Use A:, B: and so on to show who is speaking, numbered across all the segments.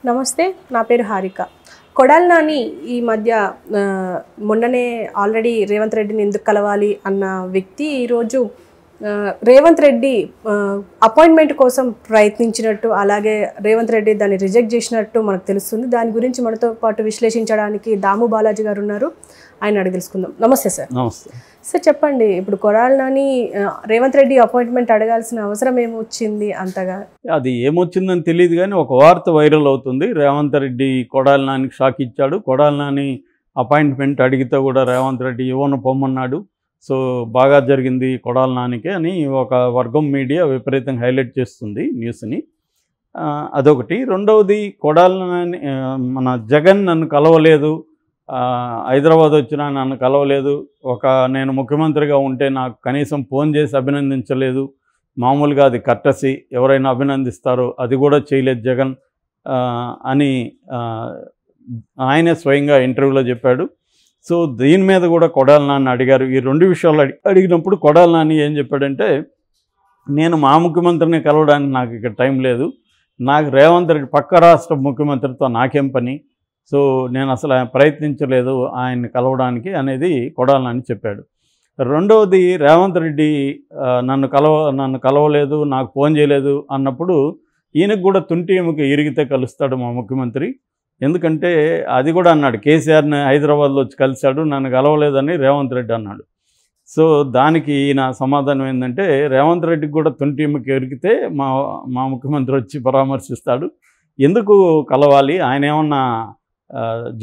A: నమస్తే, నా పేరు హారిక. కొడాలి నాని ఈ మధ్య మొన్ననే ఆల్రెడీ రేవంత్ రెడ్డిని ఎందుకు కలవాలి అన్న వ్యక్తి ఈరోజు రేవంత్ రెడ్డి అపాయింట్మెంట్ కోసం ప్రయత్నించినట్టు, అలాగే రేవంత్ రెడ్డి దాన్ని రిజెక్ట్ చేసినట్టు మనకు తెలుస్తుంది. దాని గురించి మనతో పాటు విశ్లేషించడానికి దాము బాలాజీ గారు ఉన్నారు. ఆయన అడిగి తెలుసుకుందాం. నమస్తే సార్.
B: నమస్తే
A: సార్, చెప్పండి, ఇప్పుడు కొడాలి నాని రేవంత్ రెడ్డి అపాయింట్మెంట్ అడగాల్సిన అవసరం ఏమొచ్చింది అంతగా?
B: అది ఏమొచ్చిందని తెలియదు కానీ ఒక వార్త వైరల్ అవుతుంది. రేవంత్ రెడ్డి కొడాలి నానికి షాక్ ఇచ్చాడు. కొడాలి నాని అపాయింట్మెంట్ అడిగితే కూడా రేవంత్ రెడ్డి ఇవ్వను పొమ్మన్నాడు. సో బాగా జరిగింది కొడాలి నానికి అని ఒక వర్గం మీడియా విపరీతంగా హైలైట్ చేస్తుంది న్యూస్ని. అదొకటి. రెండవది, కొడాలి నాని మన జగన్ నన్ను కలవలేదు, హైదరాబాద్ వచ్చినా నన్ను కలవలేదు, నేను ముఖ్యమంత్రిగా ఉంటే నాకు కనీసం ఫోన్ చేసి అభినందించలేదు, మామూలుగా అది కర్టసీ, ఎవరైనా అభినందిస్తారో అది కూడా చేయలేదు జగన్ అని ఆయనే స్వయంగా ఇంటర్వ్యూలో చెప్పాడు. సో దీని మీద కూడా కొడాలి నాని అడిగారు. ఈ రెండు విషయాలు అడిగినప్పుడు కొడాలి నాని ఏం చెప్పాడంటే, నేను మా ముఖ్యమంత్రిని కలవడానికి నాకు ఇక్కడ టైం లేదు, నాకు రేవంత్ రెడ్డి పక్క రాష్ట్ర ముఖ్యమంత్రితో నాకేం పని, సో నేను అసలు ప్రయత్నించలేదు ఆయన్ని కలవడానికి అనేది కొడాలి నాని చెప్పాడు. రెండవది, రేవంత్ రెడ్డి నన్ను కలవలేదు, నాకు ఫోన్ చేయలేదు అన్నప్పుడు ఈయనకు కూడా తుంటి ఎముక ఇరిగితే కలుస్తాడు మా ముఖ్యమంత్రి. ఎందుకంటే అది కూడా అన్నాడు, కేసీఆర్ని హైదరాబాద్లో వచ్చి కలిశాడు, నన్ను కలవలేదని రేవంత్ రెడ్డి అన్నాడు. సో దానికి ఈయన సమాధానం ఏంటంటే, రేవంత్ రెడ్డికి కూడా తుంటి ఎముక ఇరిగితే మా ముఖ్యమంత్రి వచ్చి పరామర్శిస్తాడు, ఎందుకు కలవాలి, ఆయన ఏమన్నా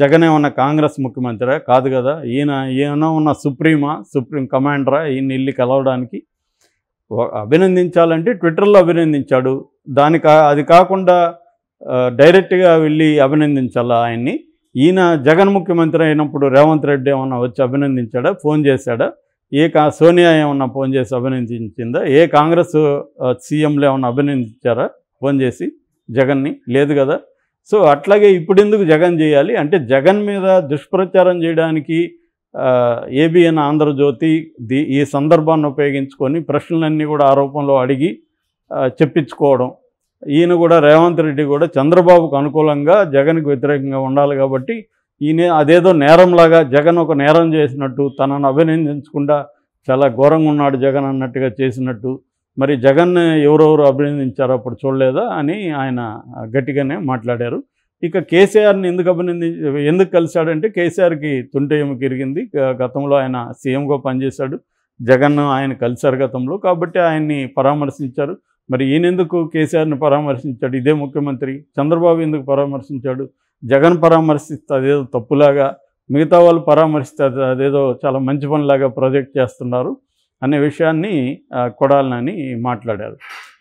B: జగన్ ఏమన్నా కాంగ్రెస్ ముఖ్యమంత్రి కాదు కదా, ఈయన ఉన్న సుప్రీం కమాండరా ఈయన ఇల్లు కలవడానికి? అభినందించాలంటే ట్విట్టర్లో అభినందించాడు, అది కాకుండా డైరెక్ట్గా వెళ్ళి అభినందించాలా ఆయన్ని? ఈయన జగన్ ముఖ్యమంత్రి అయినప్పుడు రేవంత్ రెడ్డి ఏమన్నా వచ్చి అభినందించాడా, ఫోన్ చేశాడా? సోనియా ఏమన్నా ఫోన్ చేసి అభినందించిందా? ఏ కాంగ్రెస్ సీఎంలు ఏమన్నా అభినందించారా ఫోన్ చేసి జగన్ని? లేదు కదా. సో అట్లాగే ఇప్పుడు ఎందుకు జగన్ చేయాలి అంటే, జగన్ మీద దుష్ప్రచారం చేయడానికి ఏబిఎన్ ఆంధ్రజ్యోతి ఈ సందర్భాన్ని ఉపయోగించుకొని ప్రశ్నలన్నీ కూడా ఆరోపణలో అడిగి చెప్పించుకోవడం. ఈయన కూడా రేవంత్ రెడ్డి కూడా చంద్రబాబుకు అనుకూలంగా జగన్కి వ్యతిరేకంగా ఉండాలి కాబట్టి ఈయన అదేదో నేరంలాగా, జగన్ ఒక నేరం చేసినట్టు, తనను అభినందించకుండా చాలా ఘోరంగా ఉన్నాడు జగన్ అన్నట్టుగా చేసినట్టు, మరి జగన్ ఎవరెవరు అభినందించారో అప్పుడు చూడలేదా అని ఆయన గట్టిగానే మాట్లాడారు. ఇక కేసీఆర్ని ఎందుకు కలిశాడంటే, కేసీఆర్కి తుంటె ఎముక ఇరిగింది, గతంలో ఆయన సీఎంగా పనిచేశాడు, జగన్ ఆయన కలిశారు గతంలో, కాబట్టి ఆయన్ని పరామర్శించారు. మరి ఈయన ఎందుకు కేసీఆర్ని పరామర్శించాడు? ఇదే ముఖ్యమంత్రి. చంద్రబాబు ఎందుకు పరామర్శించాడు? జగన్ పరామర్శిస్తే అదేదో తప్పులాగా, మిగతా వాళ్ళు పరామర్శిస్తే అదేదో చాలా మంచి పనిలాగా ప్రొజెక్ట్ చేస్తున్నారు అనే విషయాన్ని కొడాలి నాని మాట్లాడారు.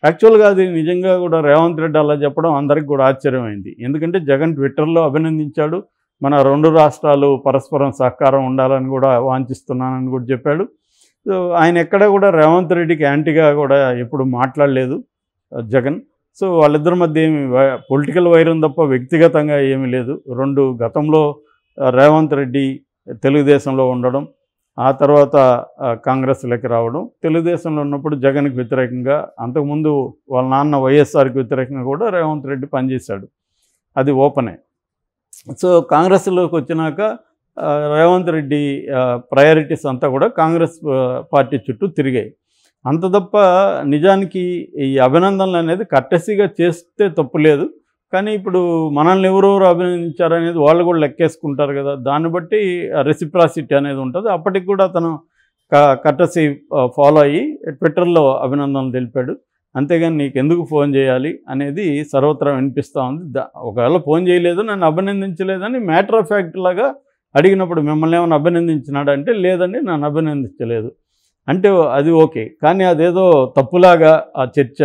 B: యాక్చువల్గా అది నిజంగా కూడా రేవంత్ రెడ్డి అలా చెప్పడం అందరికి కూడా ఆశ్చర్యమైంది. ఎందుకంటే జగన్ ట్విట్టర్లో అభినందించాడు, మన రెండు రాష్ట్రాలు పరస్పరం సహకారం ఉండాలని కూడా వాంఛిస్తున్నానని కూడా చెప్పాడు. సో ఆయన ఎక్కడ కూడా రేవంత్ రెడ్డికి యాంటీగా కూడా ఎప్పుడు మాట్లాడలేదు జగన్. సో వాళ్ళిద్దరి మధ్య ఏమి పొలిటికల్ వైరం తప్ప వ్యక్తిగతంగా ఏమీ లేదు. గతంలో రేవంత్ రెడ్డి తెలుగుదేశంలో ఉండడం, ఆ తర్వాత కాంగ్రెస్లోకి రావడం, తెలుగుదేశంలో ఉన్నప్పుడు జగన్కి వ్యతిరేకంగా, అంతకుముందు వాళ్ళ నాన్న వైఎస్ఆర్కి వ్యతిరేకంగా కూడా రేవంత్ రెడ్డి పనిచేశాడు, అది ఓపెనే. సో కాంగ్రెస్లోకి వచ్చినాక రేవంత్ రెడ్డి ప్రయారిటీస్ అంతా కూడా కాంగ్రెస్ పార్టీ చుట్టూ తిరిగాయి. అంత తప్ప నిజానికి ఈ అభినందనలు అనేది కర్టసీగా చేస్తే తప్పు లేదు, కానీ ఇప్పుడు మనల్ని ఎవరెవరు అభినందించారనేది వాళ్ళు కూడా లెక్కేసుకుంటారు కదా, దాన్ని బట్టి రెసిప్రాసిటీ అనేది ఉంటుంది. అప్పటికి కూడా అతను కర్టసీ ఫాలో అయ్యి ట్విట్టర్లో అభినందనలు తెలిపాడు. అంతేగాని నీకు ఎందుకు ఫోన్ చేయాలి అనేది సర్వత్రా వినిపిస్తూ ఉంది. ఒకవేళ ఫోన్ చేయలేదు, నన్ను అభినందించలేదని మ్యాటర్ ఆఫ్ ఫ్యాక్ట్ లాగా అడిగినప్పుడు మిమ్మల్ని ఏమైనా అభినందించినాడంటే లేదండి నన్ను అభినందించలేదు అంటే అది ఓకే, కానీ అదేదో తప్పులాగా ఆ చర్చ,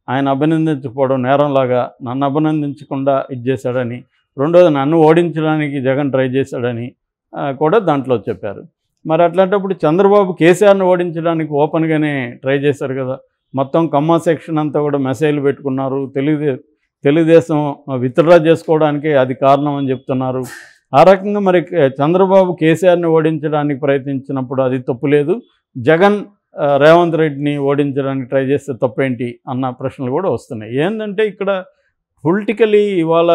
B: ఆయన అభినందించకపోవడం నేరంలాగా, నన్ను అభినందించకుండా చేశాడని, రెండోది నన్ను ఓడించడానికి జగన్ ట్రై చేశాడని కూడా దాంట్లో చెప్పారు. మరి అట్లాంటప్పుడు చంద్రబాబు కేసీఆర్ని ఓడించడానికి ఓపెన్గానే ట్రై చేశారు కదా, మొత్తం కమ్మ సెక్షన్ అంతా కూడా మెసేజ్లు పెట్టుకున్నారు, తెలుగుదేశం విత్డ్రా చేసుకోవడానికి అది కారణం అని చెప్తున్నారు. ఆ రకంగా మరి చంద్రబాబు కేసీఆర్ని ఓడించడానికి ప్రయత్నించినప్పుడు అది తప్పు లేదు, జగన్ రేవంత్ రెడ్డిని ఓడించడానికి ట్రై చేస్తే తప్పేంటి అన్న ప్రశ్నలు కూడా వస్తున్నాయి. ఏంటంటే ఇక్కడ పొలిటికలీ ఇవాళ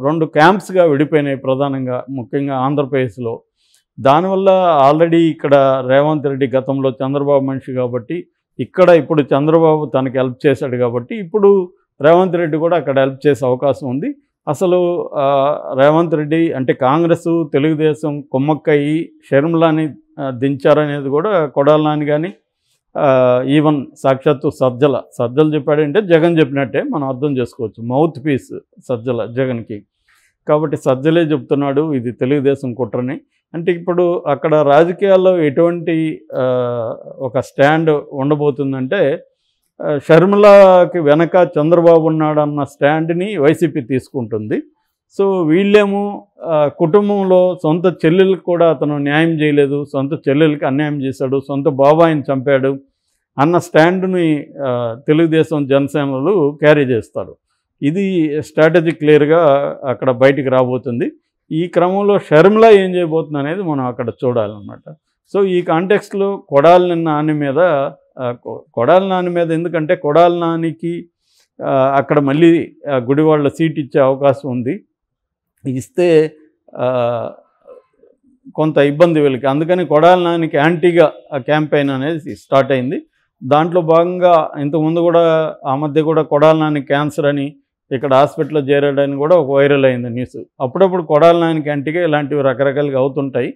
B: రెండు క్యాంప్స్గా విడిపోయినాయి ప్రధానంగా, ముఖ్యంగా ఆంధ్రప్రదేశ్లో. దానివల్ల ఆల్రెడీ ఇక్కడ రేవంత్ రెడ్డి గతంలో చంద్రబాబు మనిషి కాబట్టి, ఇక్కడ ఇప్పుడు చంద్రబాబు తనకి హెల్ప్ చేశాడు కాబట్టి, ఇప్పుడు రేవంత్ రెడ్డి కూడా అక్కడ హెల్ప్ చేసే అవకాశం ఉంది. అసలు రేవంత్ రెడ్డి అంటే కాంగ్రెస్ తెలుగుదేశం కుమ్మక్కయి షర్మిలాని దించారనేది కూడా కొడాలి నాని కానీ ఈవెన్ సాక్షాత్తు సజ్జలు చెప్పాడంటే జగన్ చెప్పినట్టే మనం అర్థం చేసుకోవచ్చు. మౌత్ పీస్ సజ్జల జగన్కి. కాబట్టి సజ్జలే చెప్తున్నాడు ఇది తెలుగుదేశం కుట్రని. అంటే ఇప్పుడు అక్కడ రాజకీయాల్లో ఎటువంటి ఒక స్టాండ్ ఉండబోతుందంటే, షర్మిలాకి వెనక చంద్రబాబు ఉన్నాడన్న స్టాండ్ని వైసీపీ తీసుకుంటుంది. సో వీళ్ళేమో కుటుంబంలో సొంత చెల్లెలకు కూడా అతను న్యాయం చేయలేదు, సొంత చెల్లెలకి అన్యాయం చేశాడు, సొంత బాబాయిని చంపాడు అన్న స్టాండ్ని తెలుగుదేశం జనసేనలు క్యారీ చేస్తారు. ఇది స్ట్రాటజీ క్లియర్గా అక్కడ బయటికి రాబోతుంది. ఈ క్రమంలో షర్మిల ఏం చేయబోతుంది అనేది మనం అక్కడ చూడాలన్నమాట. సో ఈ కాంటెక్స్ట్లో కొడాలి నాని మీద ఎందుకంటే కొడాలి నానికి అక్కడ మళ్ళీ గుడివాళ్ళ సీట్ ఇచ్చే అవకాశం ఉంది. ఇస్తే కొంత ఇబ్బంది వీళ్ళకి. అందుకని కొడాలి నానికి యాంటీగా క్యాంపెయిన్ అనేది స్టార్ట్ అయింది. దాంట్లో భాగంగా ఇంతకుముందు కూడా ఆ మధ్య కూడా కొడాలి నాని క్యాన్సర్ అని ఇక్కడ హాస్పిటల్లో చేరాడని కూడా ఒక వైరల్ అయింది న్యూస్. అప్పుడప్పుడు కొడాలి నానికి యాంటీగా ఇలాంటివి రకరకాలుగా అవుతుంటాయి.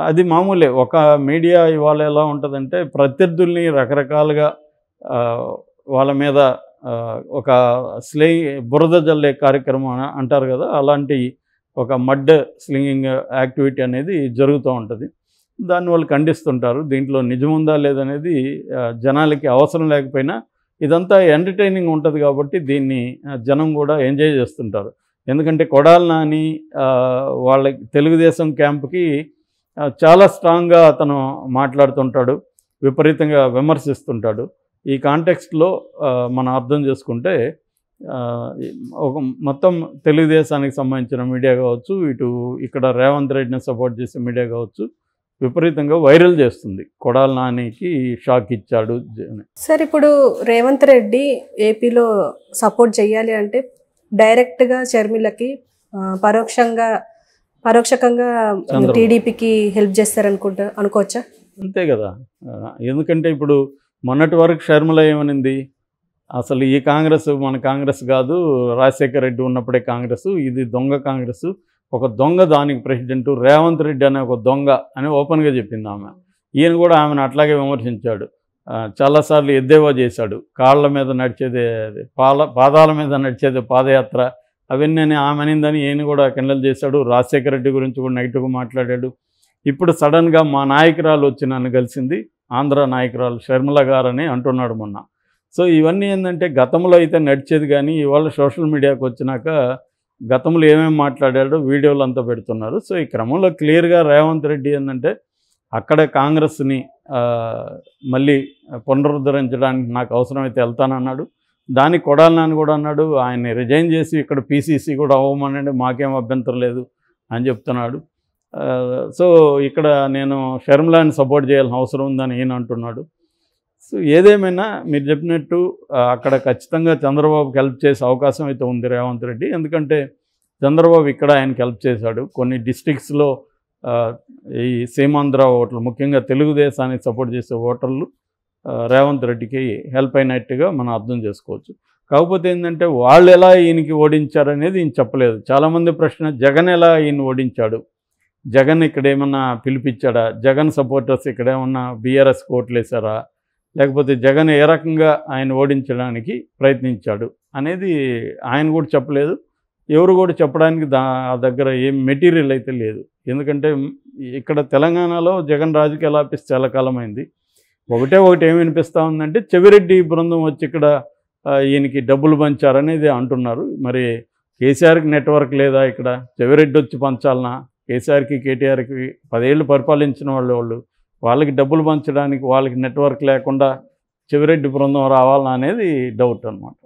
B: అది మామూలే. ఒక మీడియా ఇవాళ ఎలా ఉంటుందంటే ప్రత్యర్థుల్ని రకరకాలుగా వాళ్ళ మీద ఒక బురద జల్లే కార్యక్రమం అంటారు కదా, అలాంటి ఒక మడ్ స్లింగింగ్ యాక్టివిటీ అనేది జరుగుతూ ఉంటుంది. దాన్ని వాళ్ళు ఖండిస్తుంటారు. దీంట్లో నిజముందా లేదనేది జనాలకి అవసరం లేకపోయినా ఇదంతా ఎంటర్టైనింగ్ ఉంటుంది కాబట్టి దీన్ని జనం కూడా ఎంజాయ్ చేస్తుంటారు. ఎందుకంటే కొడాలి నాని వాళ్ళకి తెలుగుదేశం క్యాంప్కి చాలా స్ట్రాంగ్గా అతను మాట్లాడుతుంటాడు, విపరీతంగా విమర్శిస్తుంటాడు. ఈ కాంటెక్స్ట్లో మనం అర్థం చేసుకుంటే ఒక మొత్తం తెలుగుదేశానికి సంబంధించిన మీడియా కావచ్చు, ఇక్కడ రేవంత్ రెడ్డిని సపోర్ట్ చేసే మీడియా కావచ్చు, విపరీతంగా వైరల్ చేస్తుంది కొడాలి నానికి షాక్ ఇచ్చాడు.
A: సార్ ఇప్పుడు రేవంత్ రెడ్డి ఏపీలో సపోర్ట్ చేయాలి అంటే డైరెక్ట్గా షర్మిలకి పరోక్షకంగా టీడీపీకి హెల్ప్ అనుకోవచ్చా?
B: అంతే కదా. ఎందుకంటే ఇప్పుడు మొన్నటి వరకు షర్మిల ఏమనింది, అసలు ఈ కాంగ్రెస్ మన కాంగ్రెస్ కాదు, రాజశేఖర రెడ్డి ఉన్నప్పుడే కాంగ్రెస్, ఇది దొంగ కాంగ్రెస్, ఒక దొంగ దానికి ప్రెసిడెంట్, రేవంత్ రెడ్డి అనే ఒక దొంగ అని ఓపెన్గా చెప్పింది ఆమె. ఈయన కూడా ఆమెను అట్లాగే విమర్శించాడు, చాలాసార్లు ఎద్దేవా చేశాడు. కాళ్ళ మీద నడిచేదే పాదాల మీద నడిచేదే పాదయాత్ర, అవన్నీ ఆమె అనిందని ఈయన కూడా కిండల్ చేశాడు. రాజశేఖర రెడ్డి గురించి కూడా నెగిటివ్గా మాట్లాడాడు. ఇప్పుడు సడన్గా మా నాయకురాలు వచ్చి నన్ను కలిసింది, ఆంధ్ర నాయకురాలు షర్మిల గారని అంటున్నాడు మొన్న. సో ఇవన్నీ ఏంటంటే గతంలో అయితే నడిచేది, కానీ ఇవాళ సోషల్ మీడియాకు వచ్చినాక గతంలో ఏమేమి మాట్లాడాడో వీడియోలు అంతా పెడుతున్నారు. సో ఈ క్రమంలో క్లియర్గా రేవంత్ రెడ్డి ఏంటంటే అక్కడ కాంగ్రెస్ని మళ్ళీ పునరుద్ధరించడానికి నాకు అవసరమైతే వెళ్తానన్నాడు. దానికి కొడాలి నాని కూడా అన్నాడు, ఆయన్ని రిజైన్ చేసి ఇక్కడ పీసీసీ కూడా అవ్వమనండి, మాకేం అభ్యంతరం లేదు అని చెప్తున్నాడు. సో ఇక్కడ నేను షర్మిలాని సపోర్ట్ చేయాల్సిన అవసరం ఉందని ఈయన అంటున్నాడు. సో ఏదేమైనా మీరు చెప్పినట్టు అక్కడ ఖచ్చితంగా చంద్రబాబుకి హెల్ప్ చేసే అవకాశం అయితే ఉంది రేవంత్ రెడ్డి. ఎందుకంటే చంద్రబాబు ఇక్కడ ఆయనకి హెల్ప్ చేశాడు. కొన్ని డిస్ట్రిక్ట్స్లో ఈ సీమాంధ్ర ఓటర్లు, ముఖ్యంగా తెలుగుదేశానికి సపోర్ట్ చేసే ఓటర్లు రేవంత్ రెడ్డికి హెల్ప్ అయినట్టుగా మనం అర్థం చేసుకోవచ్చు. కాకపోతే ఏంటంటే వాళ్ళు ఎలా ఈయనకి ఓడించారనేది ఈయన చెప్పలేదు. చాలామంది ప్రశ్న, జగన్ ఎలా ఈయన ఓడించాడు, జగన్ ఇక్కడ ఏమన్నా పిలిపించాడా, జగన్ సపోర్టర్స్ ఇక్కడ ఏమన్నా బీఆర్ఎస్ ఓట్లు వేశారా, లేకపోతే జగన్ ఏ రకంగా ఆయన ఓడించడానికి ప్రయత్నించాడు అనేది ఆయన కూడా చెప్పలేదు. ఎవరు కూడా చెప్పడానికి దగ్గర ఏం మెటీరియల్ అయితే లేదు. ఎందుకంటే ఇక్కడ తెలంగాణలో జగన్ రాజకీయాలు ఆపేసి చాలా కాలమైంది. ఒకటి ఏమి వినిపిస్తూ ఉందంటే చెవిరెడ్డి బృందం వచ్చి ఇక్కడ ఈయనకి డబ్బులు పంచారనేది అంటున్నారు. మరి కేసీఆర్కి నెట్వర్క్ లేదా, ఇక్కడ చెవిరెడ్డి వచ్చి పంచాలనా? కేసీఆర్కి కేటీఆర్కి 10 ఏళ్ళు పరిపాలించిన వాళ్ళకి డబ్బులు పంచడానికి వాళ్ళకి నెట్వర్క్ లేకుండా చెవిరెడ్డి బృందం రావాలనా అనేది డౌట్ అన్నమాట.